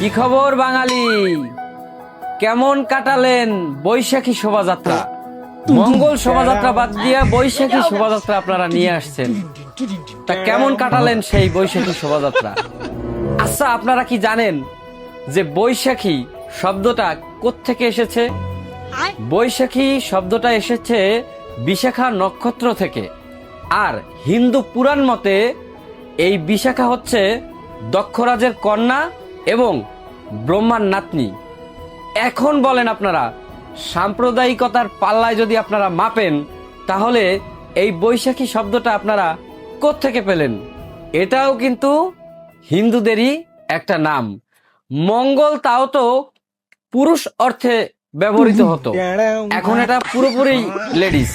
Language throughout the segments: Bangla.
কি খবর বাঙালি? কেমন কাটালেন বৈশাখী শোভাযাত্রা? মঙ্গল শোভাযাত্রা বাদ দিয়ে বৈশাখী শোভাযাত্রা আপনারা নিয়ে আসছেন, তা কেমন কাটালেন সেই বৈশাখী শোভাযাত্রা? আচ্ছা, আপনারা কি জানেন যে বৈশাখী শব্দটা কোত্থেকে এসেছে? বৈশাখী শব্দটা এসেছে বিশাখা নক্ষত্র থেকে। আর হিন্দু পুরাণ মতে এই বিশাখা হচ্ছে দক্ষরাজের কন্যা এবং ব্রহ্মার নাতনি। এখন বলেন আপনারা, সাম্প্রদায়িকতার পাল্লায় যদি আপনারা মাপেন, তাহলে এই বৈশাখী শব্দটা আপনারা কোত্থেকে পেলেন? এটাও কিন্তু হিন্দুদেরই একটা নাম। মঙ্গল তাও তো পুরুষ অর্থে ব্যবহৃত হতো, এখন এটা পুরোপুরি লেডিস।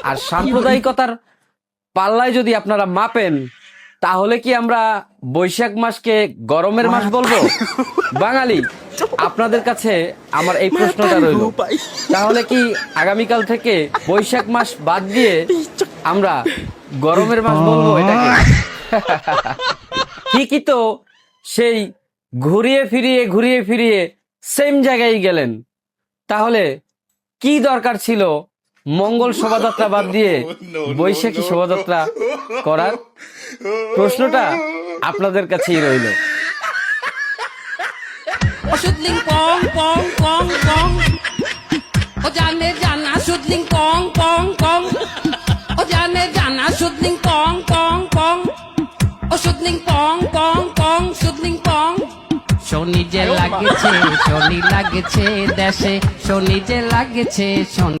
আর সাম্প্রদায়িকতার পাল্লায় যদি আপনারা মাপেন, তাহলে কি আমরা বৈশাখ মাসকে গরমের মাস বলবো? বাঙালি, আপনাদের কাছে আমার এই প্রশ্নটা রইল, তাহলে কি আগামীকাল থেকে বৈশাখ মাস বাদ দিয়ে আমরা গরমের মাস বলবো এটাকে? ঠিকই তো, সেই ঘুরিয়ে ফিরিয়ে সেম জায়গায় গেলেন। তাহলে কি দরকার ছিল মঙ্গল শোভাযাত্রা বাদ দিয়ে বৈশাখী শোভাযাত্রা করার? প্রশ্নটা আপনাদের কাছেই রইল। Shooting pong pong pong pong. O jane jana shooting pong pong pong. O jane jana shooting pong pong pong. O shooting pong pong pong shooting pong. শনি যে লাগেছে, শনি লাগেছে দেশে, শনি যে লাগেছে, শনি